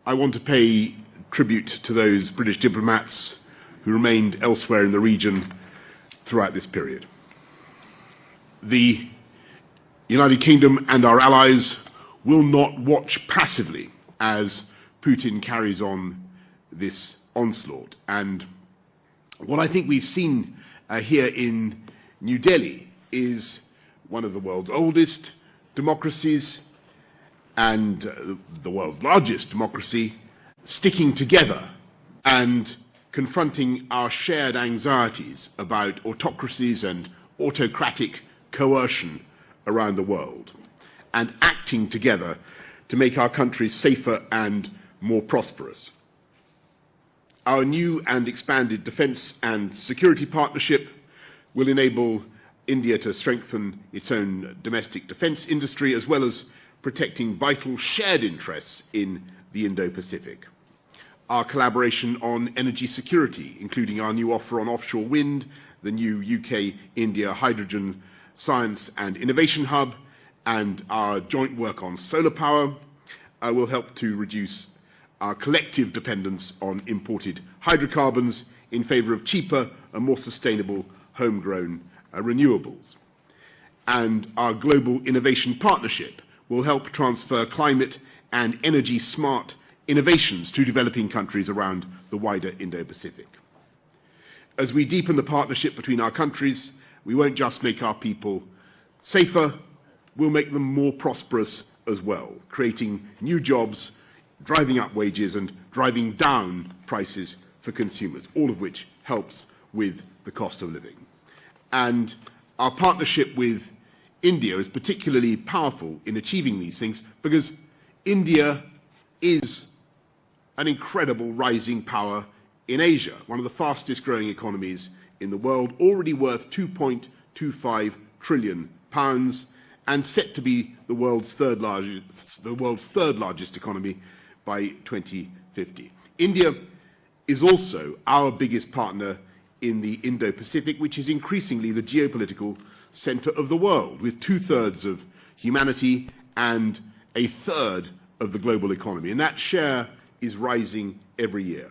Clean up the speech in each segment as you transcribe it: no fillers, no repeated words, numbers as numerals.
I want to pay tribute to those British diplomats who remained elsewhere in the region throughout this period. The United Kingdom and our allies will not watch passively as Putin carries on this onslaught. And what I think we've seen here in New Delhi is one of the world's oldest democracies and the world's largest democracy sticking together and confronting our shared anxieties about autocracies and autocratic coercion around the world, and acting together to make our countries safer and more prosperous. Our new and expanded defence and security partnership will enable India to strengthen its own domestic defence industry, as well as protecting vital shared interests in the Indo-Pacific. Our collaboration on energy security, including our new offer on offshore wind, the new UK-India hydrogen science and innovation hub, and our joint work on solar power, will help to reduce our collective dependence on imported hydrocarbons in favour of cheaper and more sustainable homegrown renewables. And our global innovation partnership will help transfer climate and energy smart innovations to developing countries around the wider Indo-Pacific. As we deepen the partnership between our countries, we won't just make our people safer, we'll make them more prosperous as well, creating new jobs, driving up wages and driving down prices for consumers, all of which helps with the cost of living. And our partnership with India is particularly powerful in achieving these things because India is an incredible rising power in Asia, one of the fastest growing economies in the world, already worth £2.25 trillion and set to be the world's third largest economy by 2050. India is also our biggest partner in the Indo-Pacific, which is increasingly the geopolitical centre of the world, with 2/3 of humanity and 1/3 of the global economy. And that share is rising every year.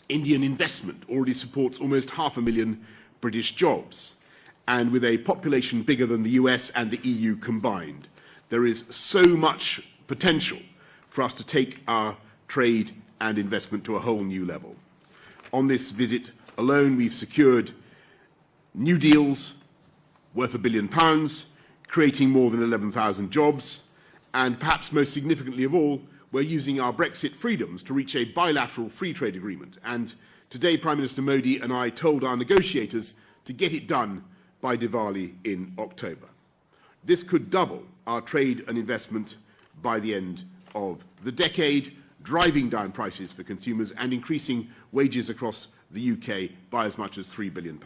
Indian investment already supports almost 500,000 British jobs. And with a population bigger than the US and the EU combined, there is so much potential for us to take our trade and investment to a whole new level. On this visit alone, we've secured new deals worth £1 billion, creating more than 11,000 jobs, and perhaps most significantly of all, we're using our Brexit freedoms to reach a bilateral free trade agreement. And today, Prime Minister Modi and I told our negotiators to get it done by Diwali in October. This could double our trade and investment by the end of the decade, driving down prices for consumers and increasing wages across the UK by as much as £3 billion.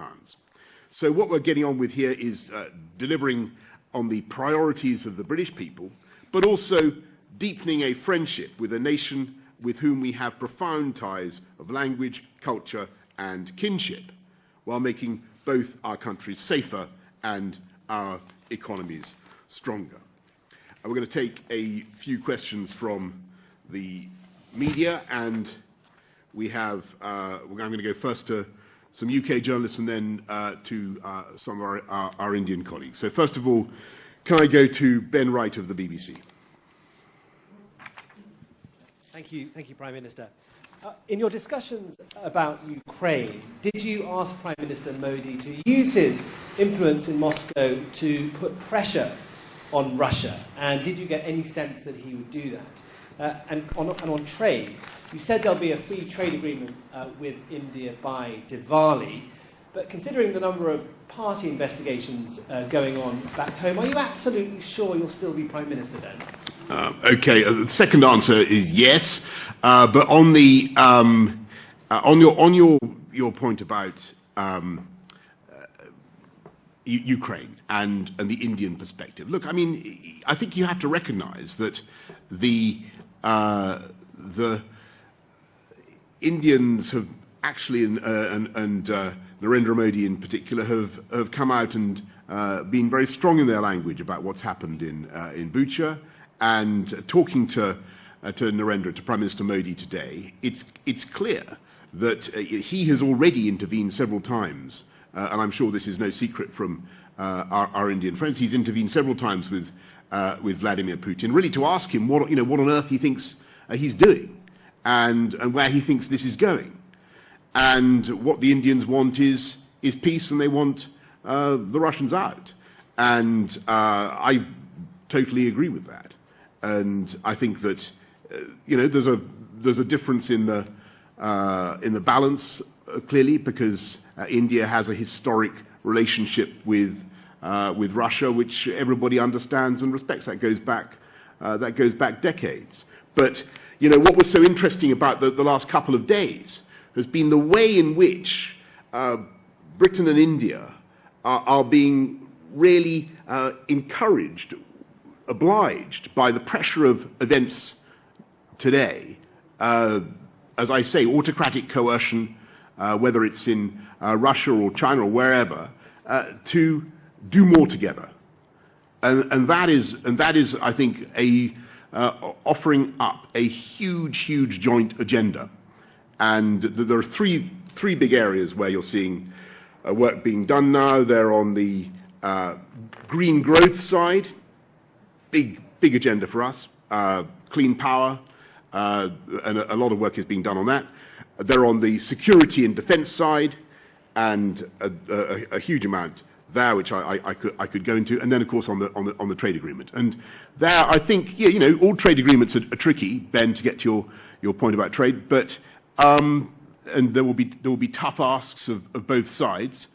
So what we're getting on with here is delivering on the priorities of the British people, but also deepening a friendship with a nation with whom we have profound ties of language, culture and kinship, while making both our countries safer and our economies stronger. We're going to take a few questions from the media, and we have, I'm going to go first to some UK journalists and then to some of our Indian colleagues. So first of all, can I go to Ben Wright of the BBC? Thank you, Prime Minister. In your discussions about Ukraine, did you ask Prime Minister Modi to use his influence in Moscow to put pressure on Russia? And did you get any sense that he would do that? And on trade, you said there'll be a free trade agreement with India by Diwali. But considering the number of party investigations going on back home, are you absolutely sure you'll still be Prime Minister then? Okay, the second answer is yes. But on the on your point about Ukraine and the Indian perspective, look, I mean, I think you have to recognise that the Indians have actually, and Narendra Modi in particular, have come out and been very strong in their language about what's happened in Bucha, and talking to Narendra, to Prime Minister Modi today, it's clear that he has already intervened several times, and I'm sure this is no secret from our Indian friends. He's intervened several times with Vladimir Putin, really to ask him what on earth he thinks he's doing, and where he thinks this is going. And what the Indians want is peace, and they want the Russians out. And I totally agree with that. And I think that there's a difference in the balance clearly, because India has a historic relationship with Russia, which everybody understands and respects. That goes back decades. But what was so interesting about the last couple of days has been the way in which Britain and India are being really encouraged, obliged by the pressure of events today. As I say, autocratic coercion, whether it's in Russia or China or wherever, to do more together. And that is, I think, offering up a huge joint agenda. And there are three big areas where you're seeing work being done now. They're on the green growth side, big agenda for us, clean power, and a lot of work is being done on that. They're on the security and defence side, and a huge amount there, which I could go into, and then of course on the trade agreement. And there, I think, all trade agreements are tricky, Ben, to get to your point about trade, but and there will be tough asks of both sides,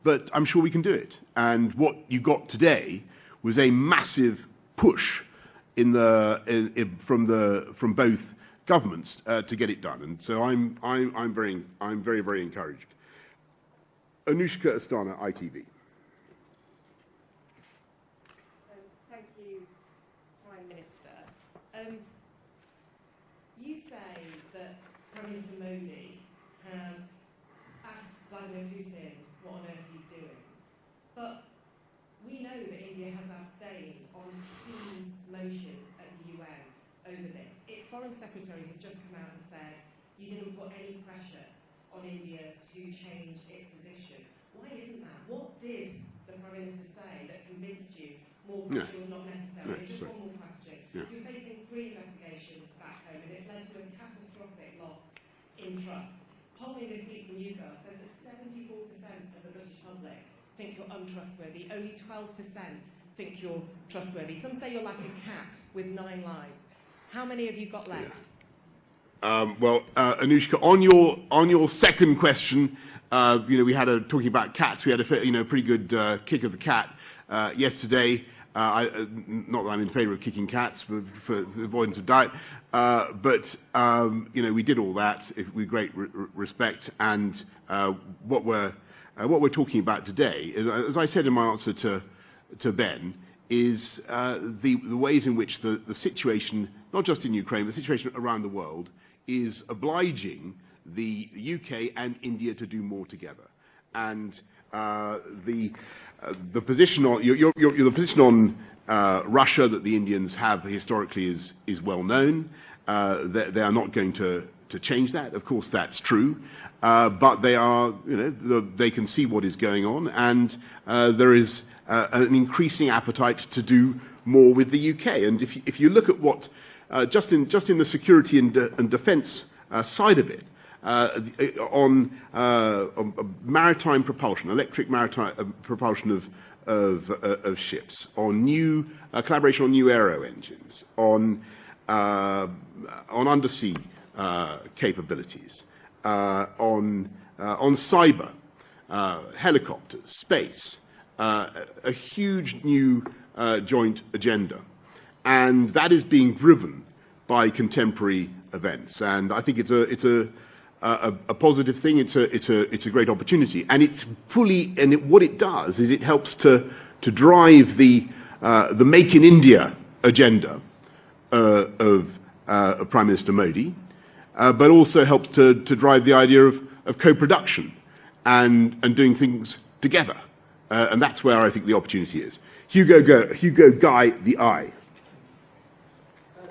but I'm sure we can do it. And what you got today was a massive push from both governments to get it done, and so I'm very encouraged. Anushka Astana, ITV. Thank you, Prime Minister. You say that Prime Minister Modi has asked Vladimir Putin what on earth he's doing, but we know that India has abstained on key motions at the UN over this. Its Foreign Secretary has just come out and said you didn't put any pressure on India to change its position. Why isn't that? What did the Prime Minister say that convinced you more pressure was not necessary? Just one more question. You're facing 3 investigations back home, and it's led to a catastrophic loss in trust. Polling this week from YouGov says that 74% of the British public think you're untrustworthy. Only 12% think you're trustworthy. Some say you're like a cat with 9 lives. How many have you got left? Anushka, on your second question, we had talking about cats. We had a pretty good kick of the cat yesterday. Not that I'm in favour of kicking cats for the avoidance of doubt, but we did all that with great respect. And what we're talking about today, is, as I said in my answer to Ben, is the ways in which the situation, not just in Ukraine, but the situation around the world, is obliging the UK and India to do more together. And the position on the position on Russia that the Indians have historically is well known. They are not going to change that. Of course, that's true. But they are, they can see what is going on, and there is an increasing appetite to do more with the UK. And if you look at what just in the security and defence side of it, on maritime propulsion, electric maritime propulsion of ships, on new collaboration on new aero engines, on undersea capabilities, on cyber, helicopters, space, a huge new joint agenda, and that is being driven by contemporary events. And I think it's a positive thing. It's a great opportunity, and what it does is it helps to drive the Make in India agenda of Prime Minister Modi, but also helps to drive the idea of co-production and doing things together, and that's where I think the opportunity is. Hugo Guy, the Eye.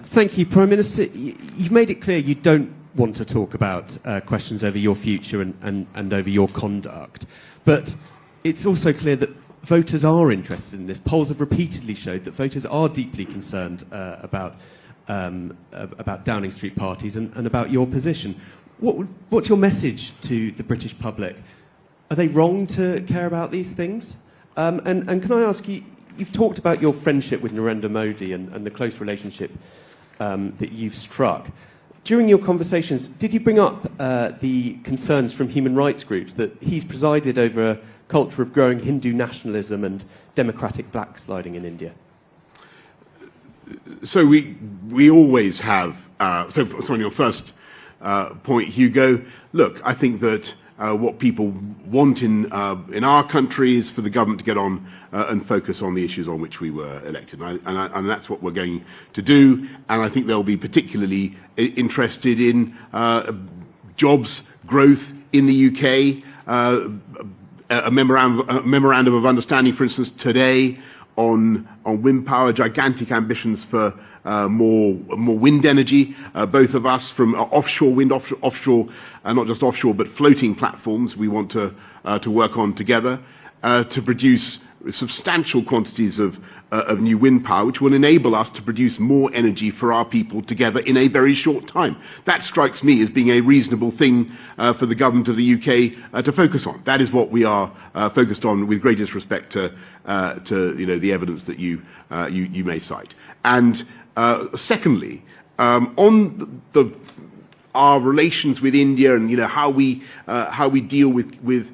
Thank you, Prime Minister. You've made it clear you don't want to talk about questions over your future and over your conduct. But it's also clear that voters are interested in this. Polls have repeatedly showed that voters are deeply concerned about Downing Street parties and about your position. What's your message to the British public? Are they wrong to care about these things? And can I ask you, you've talked about your friendship with Narendra Modi and the close relationship that you've struck. During your conversations, did you bring up the concerns from human rights groups that he's presided over a culture of growing Hindu nationalism and democratic backsliding in India? So we always have, so on your first point, Hugo, look, I think that what people want in our country is for the government to get on and focus on the issues on which we were elected. And that's what we're going to do. And I think they'll be particularly interested in jobs growth in the UK, a memorandum of understanding, for instance, today on wind power, gigantic ambitions for more wind energy. Both of us from offshore wind, offshore, not just offshore, but floating platforms. We want to work on together to produce substantial quantities of new wind power, which will enable us to produce more energy for our people together in a very short time. That strikes me as being a reasonable thing for the government of the UK to focus on. That is what we are focused on, with greatest respect to the evidence that you may cite. And secondly, on our relations with India and how we deal with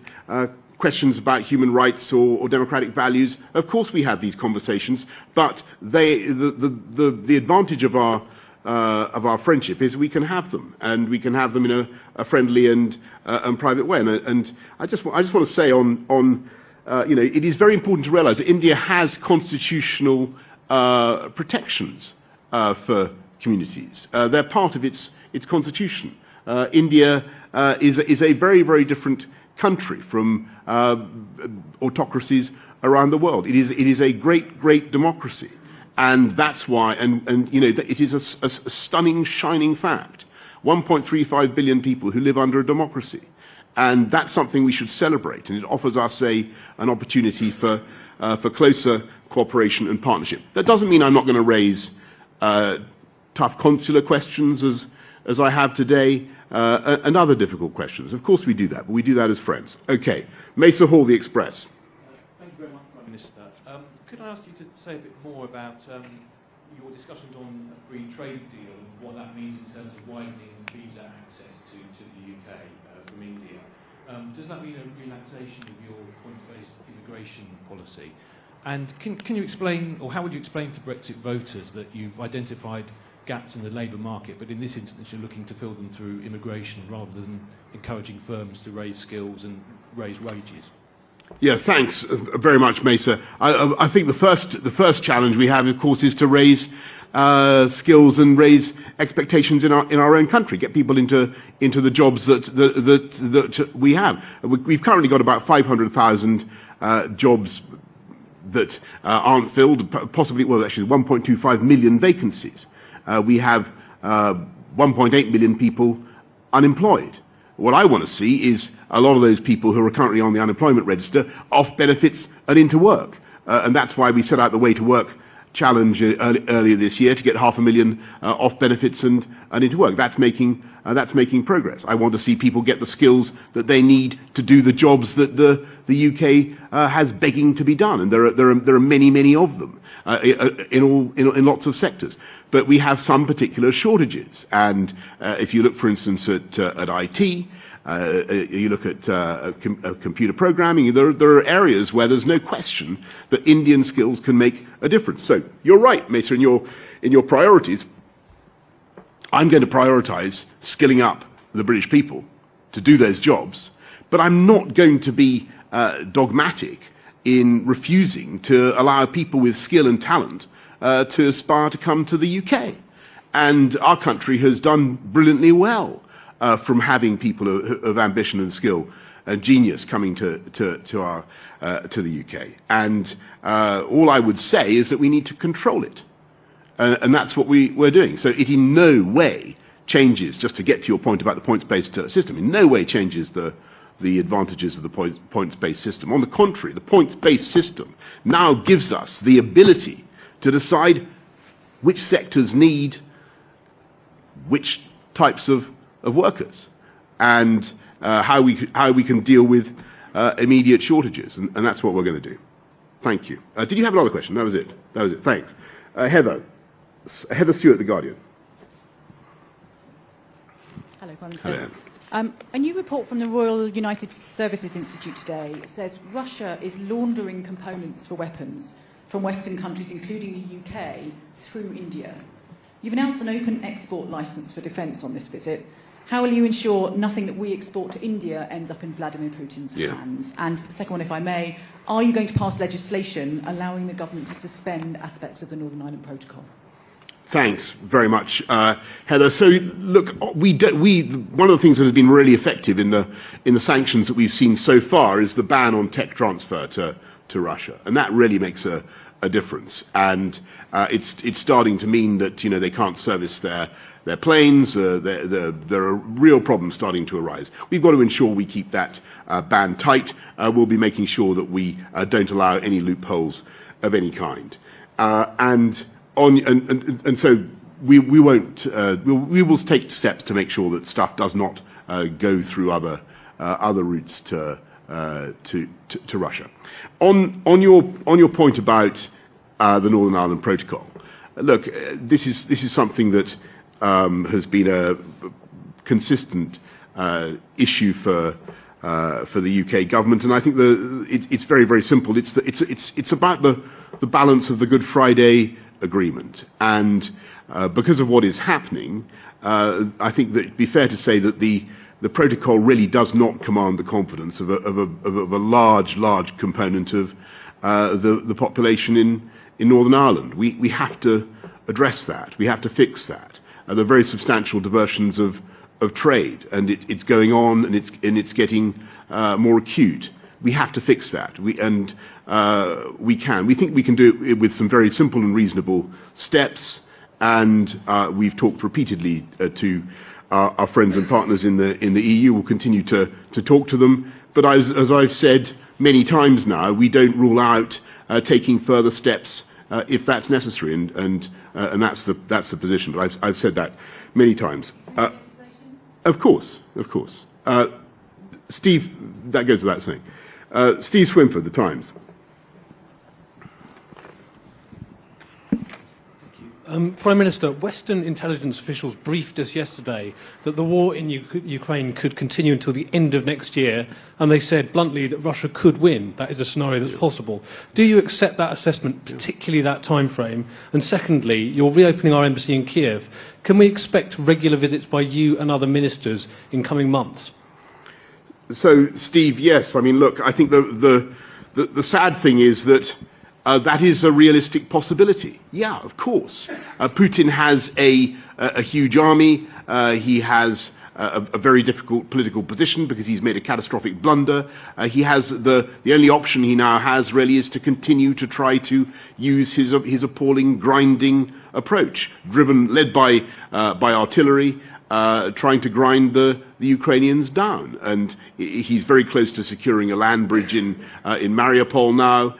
questions about human rights or democratic values, of course we have these conversations, but the advantage of our friendship is we can have them, and we can have them in a friendly and private way. And I just want to say it is very important to realise that India has constitutional protections for communities. They're part of its constitution. India is a very, very different country from autocracies around the world. It is a great democracy, and that's why. And it is a stunning, shining fact. 1.35 billion people who live under a democracy, and that's something we should celebrate. And it offers us an opportunity for closer cooperation and partnership. That doesn't mean I'm not going to raise tough consular questions as I have today, and other difficult questions. Of course we do that, but we do that as friends. Okay, Mesa Hall, The Express. Thank you very much, Prime Minister. Could I ask you to say a bit more about your discussions on a free trade deal and what that means in terms of widening visa access to the UK from India? Does that mean a relaxation of your points-based immigration policy? And can you explain, or how would you explain to Brexit voters that you've identified gaps in the labour market, but in this instance you're looking to fill them through immigration rather than encouraging firms to raise skills and raise wages? Yeah, thanks very much, Mesa. I think the first challenge we have, of course, is to raise skills and raise expectations in our own country, get people into the jobs that we have. We've currently got about 500,000 jobs that aren't filled, possibly, well, actually 1.25 million vacancies. We have 1.8 million people unemployed. What I want to see is a lot of those people who are currently on the unemployment register off benefits and into work. And that's why we set out the Way to Work challenge earlier this year to get 500,000 off benefits and into work. That's making progress. I want to see people get the skills that they need to do the jobs that the UK has begging to be done, and there are many of them in lots of sectors. But we have some particular shortages, and if you look, for instance, at IT, you look at computer programming, there are areas where there's no question that Indian skills can make a difference. So you're right, Mesa, in your priorities. I'm going to prioritise skilling up the British people to do those jobs, but I'm not going to be dogmatic in refusing to allow people with skill and talent to aspire to come to the UK. And our country has done brilliantly well from having people of ambition and skill and genius coming to the UK. And all I would say is that we need to control it. And that's what we're doing. So it in no way changes, just to get to your point about the points-based system, in no way changes the advantages of the points-based system. On the contrary, the points-based system now gives us the ability to decide which sectors need which types of workers, and how we can deal with immediate shortages, and that's what we're going to do. Thank you. Did you have another question? That was it. Thanks. Heather Stewart, The Guardian. Hello, Prime Minister. A new report from the Royal United Services Institute today says Russia is laundering components for weapons from Western countries, including the UK, through India. You've announced an open export licence for defence on this visit. How will you ensure nothing that we export to India ends up in Vladimir Putin's hands? And second one, if I may, are you going to pass legislation allowing the government to suspend aspects of the Northern Ireland Protocol? Thanks very much, Heather. So, look, one of the things that has been really effective in the sanctions that we've seen so far is the ban on tech transfer to Russia, and that really makes a difference. And it's starting to mean that they can't service their planes. There are real problems starting to arise. We've got to ensure we keep that ban tight. We'll be making sure that we don't allow any loopholes of any kind. So we won't. We will take steps to make sure that stuff does not go through other routes to Russia. On your point about the Northern Ireland Protocol, look, this is something that has been a consistent issue for the UK government, and I think it's very, very simple. It's about the balance of the Good Friday Agreement, and because of what is happening, I think that it'd be fair to say that the protocol really does not command the confidence of a large component of the population in Northern Ireland. We have to address that. We have to fix that. There are very substantial diversions of trade, and it's going on, and it's getting more acute. We have to fix that. We think we can do it with some very simple and reasonable steps, and we've talked repeatedly to our friends and partners in the EU. We'll continue to talk to them. But as I've said many times now, we don't rule out taking further steps if that's necessary, and that's the position. But I've said that many times. Of course. Steve, that goes without saying. Steve Swinford, The Times. Prime Minister, Western intelligence officials briefed us yesterday that the war in Ukraine could continue until the end of next year, and they said bluntly that Russia could win. That is a scenario that's possible. Do you accept that assessment, particularly that time frame? And secondly, you're reopening our embassy in Kiev. Can we expect regular visits by you and other ministers in coming months? So, Steve, yes. I mean, look, I think the sad thing is that that is a realistic possibility. Yeah, of course. Putin has a huge army. He has a very difficult political position because he's made a catastrophic blunder. He has the only option he now has really is to continue to try to use his appalling grinding approach, led by artillery, trying to grind the Ukrainians down. And he's very close to securing a land bridge in Mariupol now.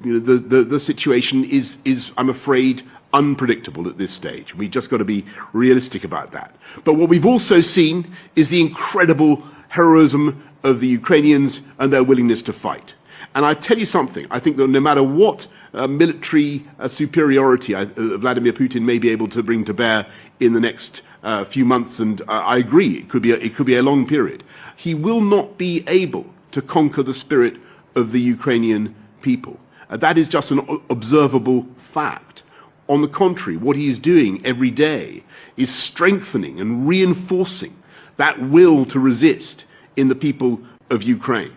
The situation is, I'm afraid, unpredictable at this stage. We've just got to be realistic about that. But what we've also seen is the incredible heroism of the Ukrainians and their willingness to fight. And I tell you something, I think that no matter what military superiority Vladimir Putin may be able to bring to bear in the next few months, and I agree, it could be a long period, he will not be able to conquer the spirit of the Ukrainian people. That is just an observable fact. On the contrary, what he is doing every day is strengthening and reinforcing that will to resist in the people of Ukraine.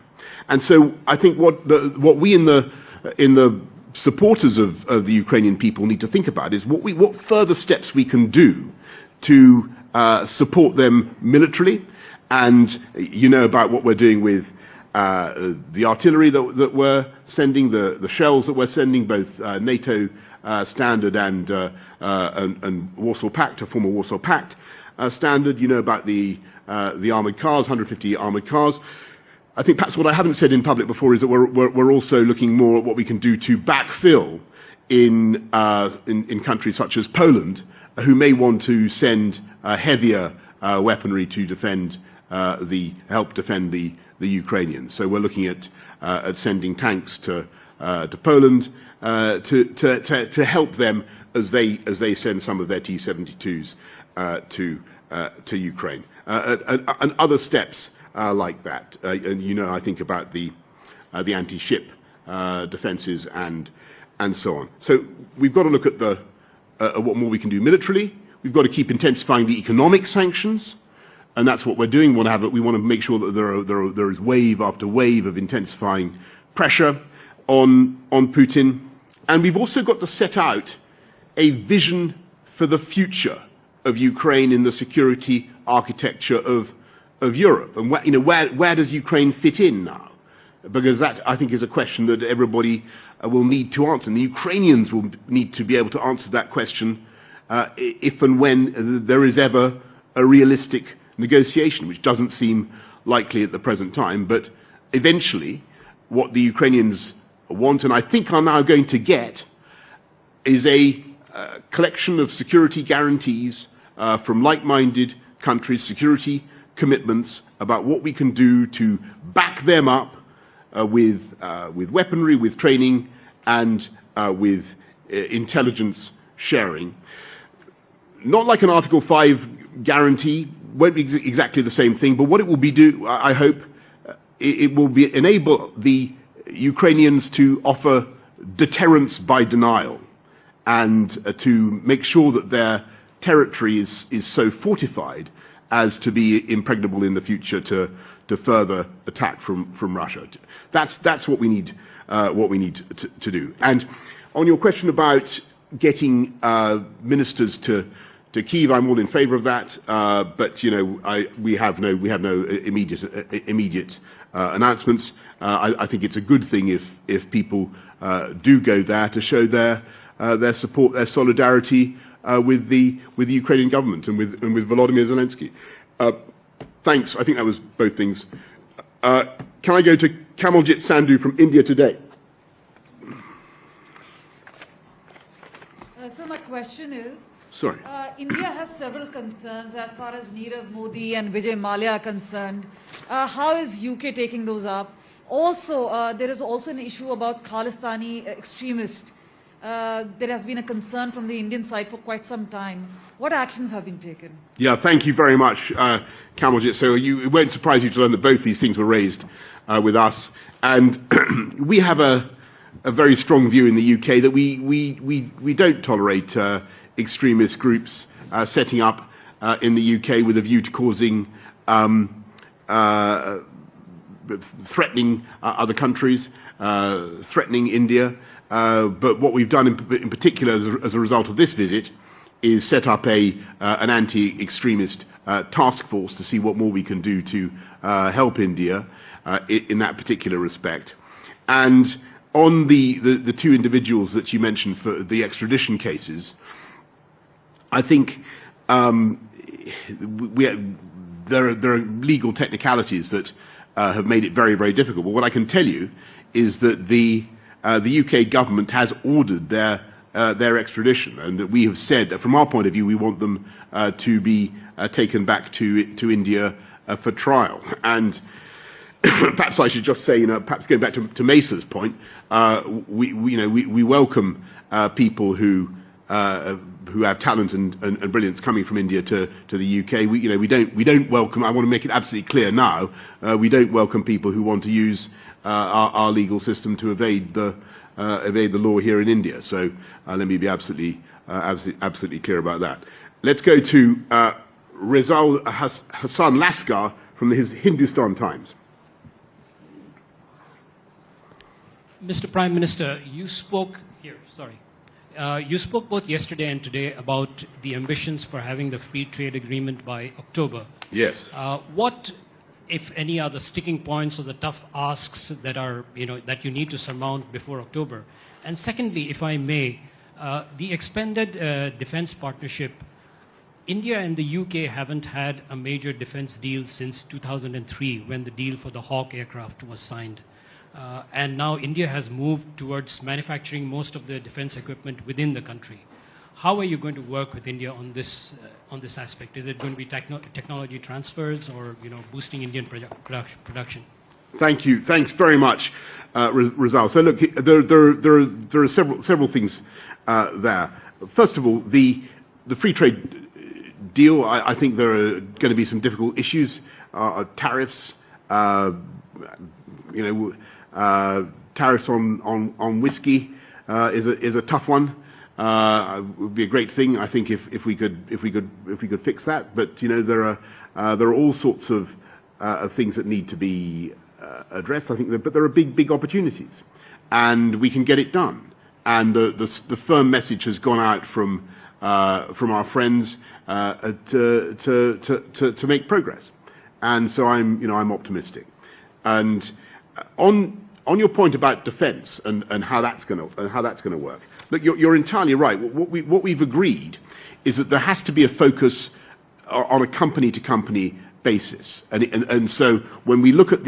And so I think what we in the supporters of the Ukrainian people need to think about is what further steps we can do to support them militarily. And you know about what we're doing with the artillery that we're sending, the shells that we're sending, both NATO standard and Warsaw Pact, a former Warsaw Pact standard. You know about the armoured cars, 150 armoured cars. I think perhaps what I haven't said in public before is that we're also looking more at what we can do to backfill in countries such as Poland, who may want to send heavier weaponry to help defend the Ukrainians. So we're looking at sending tanks to Poland to help them as they send some of their T-72s to Ukraine, and other steps like that. And you know, I think about the anti-ship defences and so on. So we've got to look at what more we can do militarily. We've got to keep intensifying the economic sanctions, and that's what we're doing. We want to make sure that there is wave after wave of intensifying pressure on Putin. And we've also got to set out a vision for the future of Ukraine in the security architecture of Europe. And where does Ukraine fit in now? Because that, I think, is a question that everybody will need to answer. And the Ukrainians will need to be able to answer that question if and when there is ever a realistic negotiation, which doesn't seem likely at the present time. But eventually, what the Ukrainians want, and I think are now going to get, is a collection of security guarantees from like-minded countries, security commitments about what we can do to back them up with weaponry, with training, and with intelligence sharing. Not like an Article 5 guarantee, won't be exactly the same thing, but what it will be I hope, it will enable the Ukrainians to offer deterrence by denial, and to make sure that their territory is so fortified as to be impregnable in the future to further attack from Russia. That's what we need to do. And on your question about getting ministers to Kyiv, I'm all in favour of that. But we have no immediate announcements. I think it's a good thing if people do go there to show their support, their solidarity with the Ukrainian government and with Volodymyr Zelensky. Thanks. I think that was both things. Can I go to Kamaljit Sandhu from India Today? So my question is, Sorry. India has several concerns as far as Nirav Modi and Vijay Mallya are concerned. How is UK taking those up? Also, there is also an issue about Khalistani extremists. There has been a concern from the Indian side for quite some time. What actions have been taken? Yeah, thank you very much, Kamaljit. So it won't surprise you to learn that both these things were raised with us. And we have a very strong view in the UK that we don't tolerate extremist groups setting up in the UK with a view to causing threatening other countries, threatening India. But what we've done in particular as a result of this visit is set up an anti-extremist task force to see what more we can do to help India in that particular respect. And on the two individuals that you mentioned for the extradition cases, I think there are legal technicalities that have made it very, very difficult. But what I can tell you is that the UK government has ordered their extradition, and that we have said that from our point of view we want them to be taken back to India for trial. And perhaps I should just say, perhaps going back to Mesa's point, we welcome people who have talent and brilliance coming from India to the UK. We don't welcome. I want to make it absolutely clear now. We don't welcome people who want to use our legal system to evade the law here in India. So let me be absolutely clear about that. Let's go to Rizal Hassan Laskar from his Hindustan Times. Mr. Prime Minister, you spoke both yesterday and today about the ambitions for having the free trade agreement by October. Yes. What, if any, are the sticking points or the tough asks that are, that you need to surmount before October? And secondly, if I may, The expanded defense partnership, India and the UK haven't had a major defense deal since 2003 when the deal for the Hawk aircraft was signed. And now India has moved towards manufacturing most of the defense equipment within the country. How are you going to work with India on this aspect? Is it going to be technology transfers or boosting Indian production? Thank you. Thanks very much, Rizal. So look, there are several things there. First of all, the free trade deal. I think there are going to be some difficult issues. Tariffs, tariffs on whiskey is a tough one. It would be a great thing, I think, if we could fix that. But there are all sorts of things that need to be addressed. I think, but there are big opportunities, and we can get it done. And the firm message has gone out from our friends to make progress. And so I'm optimistic. And on your point about defence and how that's going to work. Look, you're entirely right. What we've agreed is that there has to be a focus on a company-to-company basis. And so when we look at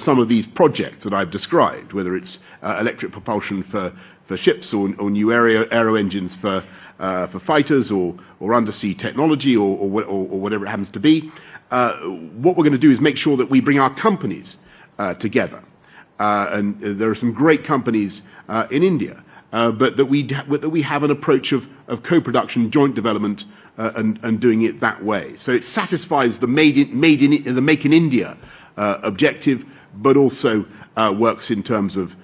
some of these projects that I've described, whether it's electric propulsion for ships or new aero engines for fighters or undersea technology or whatever it happens to be, what we're going to do is make sure that we bring our companies together. And there are some great companies in India. But that we have an approach of co-production, joint development, and doing it that way. So it satisfies the Make in India objective, but also works in terms of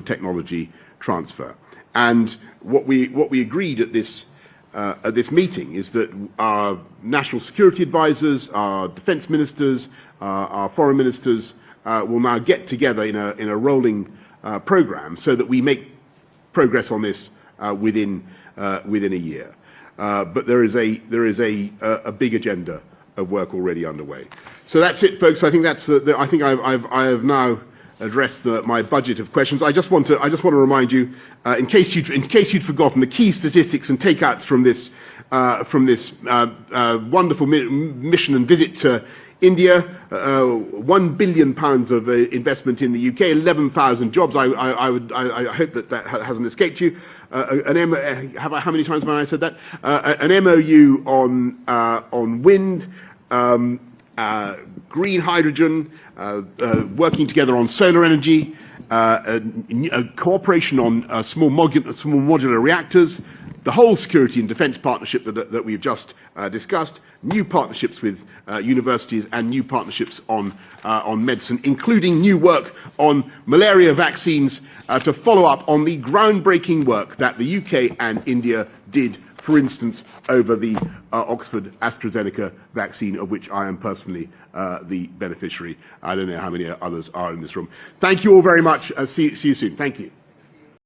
technology transfer. And what we agreed at this meeting is that our national security advisors, our defence ministers, our foreign ministers will now get together in a rolling programme so that we make progress on this within a year. But there is a big agenda of work already underway. So that's it, folks. I think I have now addressed my budget of questions. I just want to remind you, in case you'd forgotten, the key statistics and takeouts from this wonderful mission and visit to India, £1 billion of investment in the UK, 11,000 jobs. I hope that hasn't escaped you. How many times have I said that? An MOU on wind, green hydrogen, working together on solar energy, cooperation on small modular reactors, the whole security and defence partnership that we've just discussed, new partnerships with universities and new partnerships on medicine, including new work on malaria vaccines to follow up on the groundbreaking work that the UK and India did, for instance, over the Oxford AstraZeneca vaccine, of which I am personally the beneficiary. I don't know how many others are in this room. Thank you all very much. See you soon. Thank you.